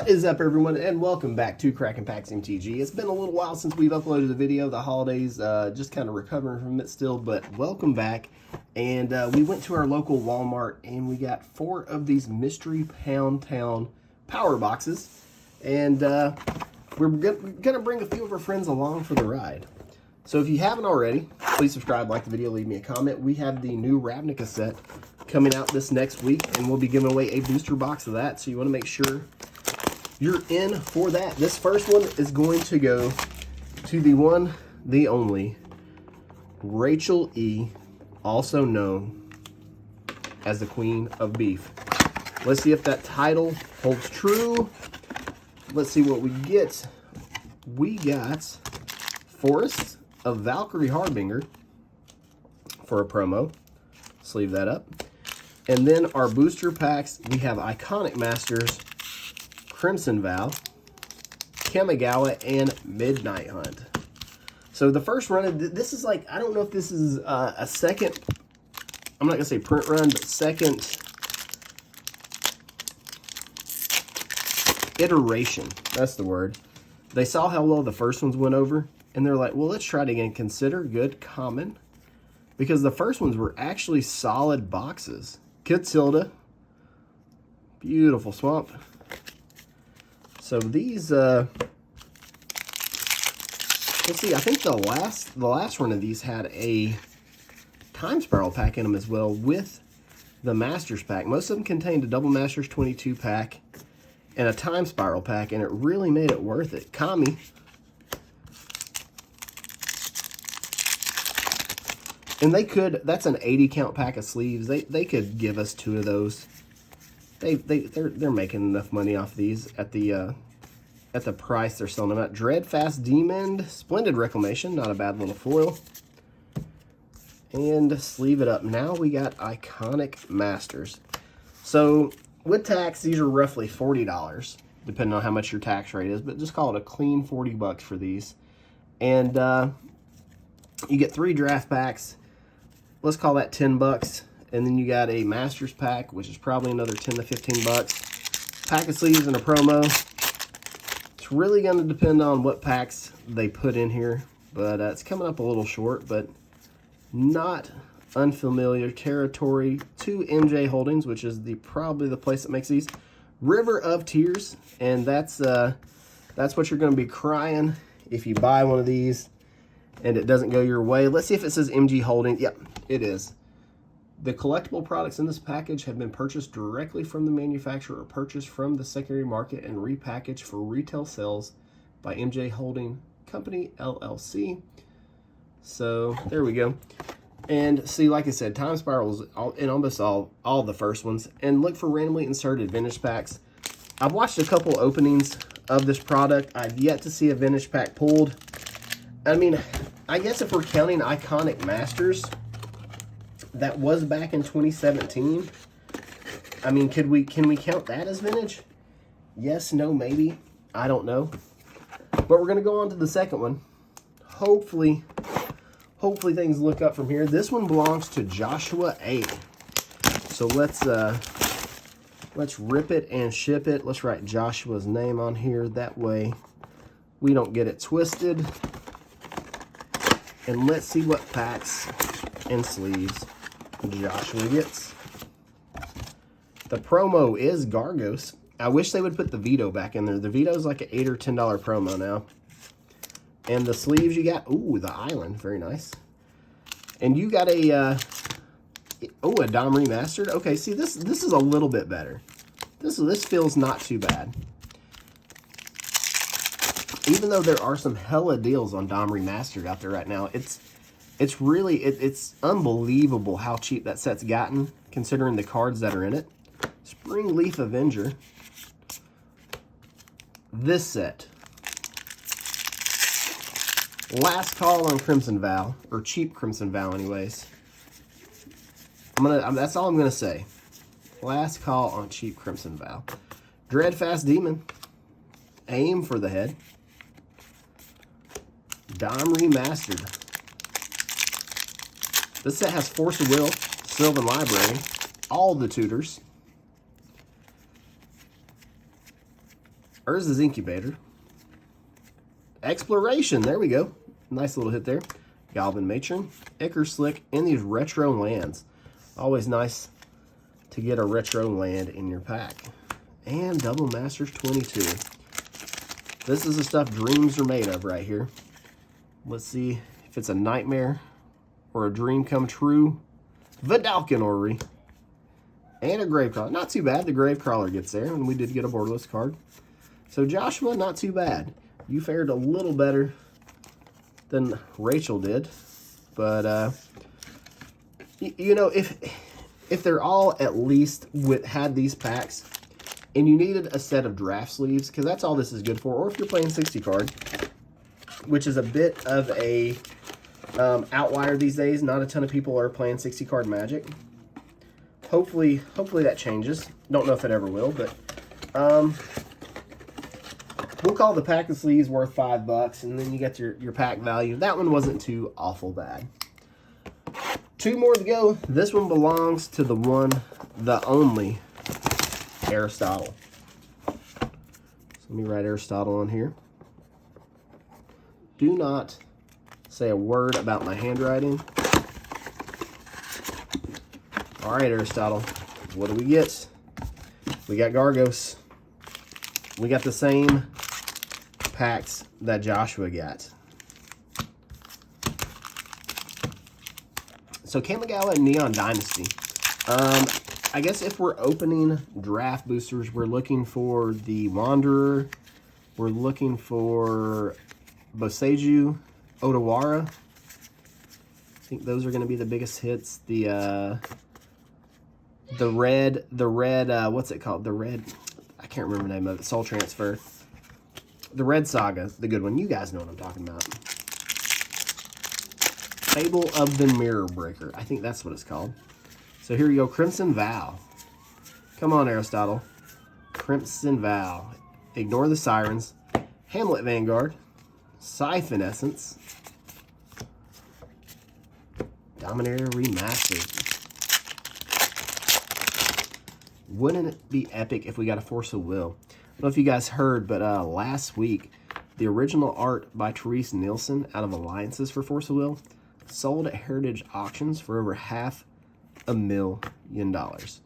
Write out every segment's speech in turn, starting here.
What is up, everyone, and welcome back to Cracking Packs MTG. It's been a little while since we've uploaded a video. The holidays, just kind of recovering from it still, but welcome back. And we went to our local Walmart, and we got 4 of these Mystery Poundtown power boxes. And we're gonna bring a few of our friends along for the ride. So if you haven't already, please subscribe, like the video, leave me a comment. We have the new Ravnica set coming out this next week, and we'll be giving away a booster box of that, so you want to make sure you're in for that. This first one is going to go to the one, the only, Rachel E., also known as the Queen of Beef. Let's see if that title holds true. Let's see what we get. We got Forest of Valkyrie Harbinger for a promo. Sleeve that up. And then our booster packs, we have Iconic Masters, Crimson Vow, Kamigawa, and Midnight Hunt. So the first run of this is like, I don't know if this is a second, I'm not going to say print run, but second iteration. That's the word. They saw how well the first ones went over, and they're like, well, let's try it again. Consider good common. Because the first ones were actually solid boxes. Catilda. Beautiful swamp. So these, let's see, I think the last one of these had a Time Spiral pack in them as well with the Masters pack. Most of them contained a Double Masters 22 pack and a Time Spiral pack, and it really made it worth it. Kami. And they could, that's an 80 count pack of sleeves. They could give us 2 of those. They're making enough money off these at the price they're selling them at. Dreadfast Demon, Splendid Reclamation, not a bad little foil. And sleeve it up. Now we got Iconic Masters. So with tax, these are roughly $40, depending on how much your tax rate is, but just call it a clean 40 bucks for these. And you get 3 draft packs. Let's call that 10 bucks. And then you got a Masters pack, which is probably another 10 to 15 bucks. Pack of sleeves and a promo. It's really going to depend on what packs they put in here. But it's coming up a little short, but not unfamiliar territory. 2 MJ Holdings, which is probably the place that makes these. River of Tears. And that's what you're going to be crying if you buy one of these and it doesn't go your way. Let's see if it says MG Holding. Yep, it is. The collectible products in this package have been purchased directly from the manufacturer or purchased from the secondary market and repackaged for retail sales by MJ Holding Company, LLC. So, there we go. And see, like I said, Time Spirals in almost all the first ones. And look for randomly inserted vintage packs. I've watched a couple openings of this product. I've yet to see a vintage pack pulled. I mean, I guess if we're counting Iconic Masters, that was back in 2017. I mean, can we count that as vintage? Yes, no, maybe. I don't know. But we're going to go on to the second one. Hopefully things look up from here. This one belongs to Joshua A. So let's rip it and ship it. Let's write Joshua's name on here. That way we don't get it twisted. And let's see what packs and sleeves Joshua gets. The promo is Gargos. I wish they would put the Veto back in there. The Veto is like an $8 or $10 promo now. And the sleeves you got, ooh, the Island, very nice. And you got a Dom Remastered. Okay, see, this is a little bit better. This feels not too bad. Even though there are some hella deals on Dom Remastered out there right now, it's unbelievable how cheap that set's gotten, considering the cards that are in it. Springleaf Avenger. This set. Last call on Crimson Vow, or cheap Crimson Vow anyways. That's all I'm gonna say. Last call on cheap Crimson Vow. Dreadfast Demon. Aim for the head. Dom Remastered. This set has Force of Will, Sylvan Library, all the tutors. Urza's Incubator. Exploration, there we go. Nice little hit there. Galvin Matron, Icar Slick, and these retro lands. Always nice to get a retro land in your pack. And Double Masters 22. This is the stuff dreams are made of right here. Let's see if it's a nightmare or a dream come true. Vidalcan Orrery. And a Gravecrawler. Not too bad. The Gravecrawler gets there, and we did get a borderless card. So Joshua, not too bad. You fared a little better than Rachel did. But, you know, if they're all at least had these packs, and you needed a set of draft sleeves, because that's all this is good for, or if you're playing 60 card, which is a bit of a outlier these days. Not a ton of people are playing 60 card Magic. Hopefully that changes. Don't know if it ever will, but we'll call the pack of sleeves worth $5, and then you get your pack value. That one wasn't too awful bad. 2 more to go. This one belongs to the only Aristotle. So let me write Aristotle on here. Do not say a word about my handwriting. All right, Aristotle. What do we get? We got Gargos. We got the same packs that Joshua got. So Kamigawa and Neon Dynasty. I guess if we're opening draft boosters, we're looking for the Wanderer. We're looking for Boseiju, Odawara. I think those are going to be the biggest hits. The red, what's it called? The red, I can't remember the name of it. Soul Transfer. The Red Saga, the good one. You guys know what I'm talking about. Fable of the Mirror Breaker. I think that's what it's called. So here we go, Crimson Vow. Come on, Aristotle. Crimson Vow. Ignore the Sirens. Hamlet Vanguard. Siphon Essence. Dominator Remastered. Wouldn't it be epic if we got a Force of Will? I don't know if you guys heard, but last week, the original art by Therese Nielsen out of Alliances for Force of Will sold at Heritage Auctions for over $500,000.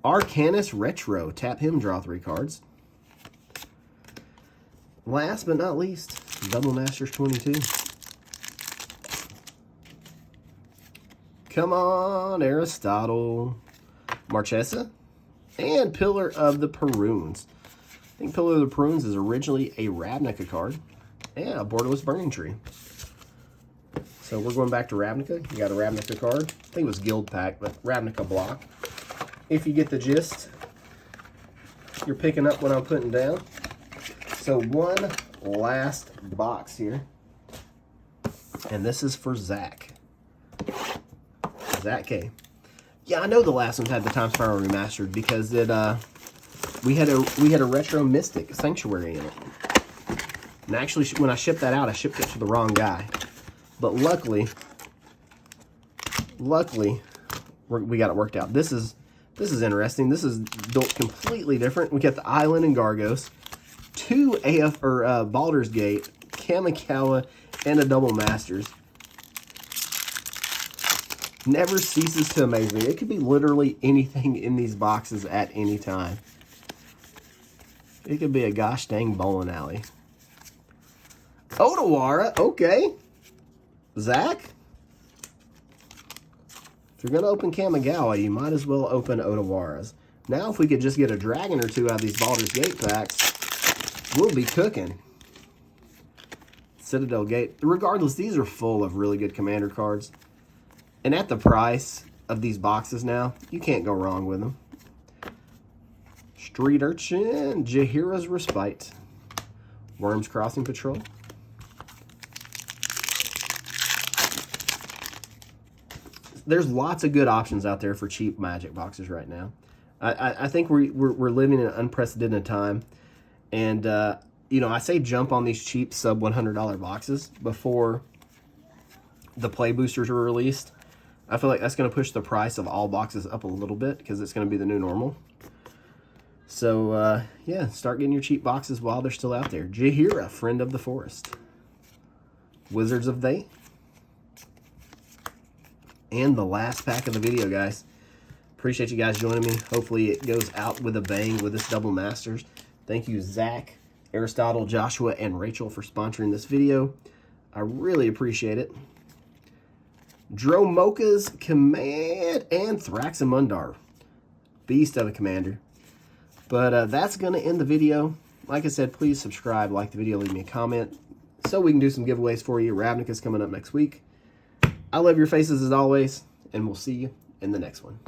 Arcanus Retro. Tap him, draw 3 cards. Last but not least, Double Masters 22. Come on, Aristotle. Marchesa. And Pillar of the Perunes. I think Pillar of the Perunes is originally a Ravnica card. And a Borderless Burning Tree. So we're going back to Ravnica. You got a Ravnica card. I think it was Guild Pack, but Ravnica block. If you get the gist, you're picking up what I'm putting down. So one last box here. And this is for Zach. Zach K. Yeah, I know the last one had the Time Spiral Remastered because it we had a Retro Mystic Sanctuary in it. And actually, when I shipped that out, I shipped it to the wrong guy. But luckily, we got it worked out. This is interesting. This is built completely different. We got the Island and Gargos, 2 Baldur's Gate, Kamigawa, and a Double Masters. Never ceases to amaze me. It could be literally anything in these boxes at any time. It could be a gosh dang bowling alley. Odawara, okay. Zach? If you're going to open Kamigawa, you might as well open Odawaras. Now, if we could just get a dragon or 2 out of these Baldur's Gate packs, we'll be cooking. Citadel Gate. Regardless, these are full of really good commander cards. And at the price of these boxes now, you can't go wrong with them. Street Urchin, Jaheira's Respite, Worms Crossing Patrol. There's lots of good options out there for cheap Magic boxes right now. I think we're living in an unprecedented time. And, you know, I say jump on these cheap sub $100 boxes before the play boosters are released. I feel like that's going to push the price of all boxes up a little bit because it's going to be the new normal. So, yeah, start getting your cheap boxes while they're still out there. Jahira, Friend of the Forest. Wizards of They. And the last pack of the video, guys. Appreciate you guys joining me. Hopefully it goes out with a bang with this double Masters. Thank you, Zach, Aristotle, Joshua, and Rachel for sponsoring this video. I really appreciate it. Dromoka's Command and Thraxamundar. Beast of a commander. But that's going to end the video. Like I said, please subscribe, like the video, leave me a comment so we can do some giveaways for you. Ravnica's coming up next week. I love your faces as always, and we'll see you in the next one.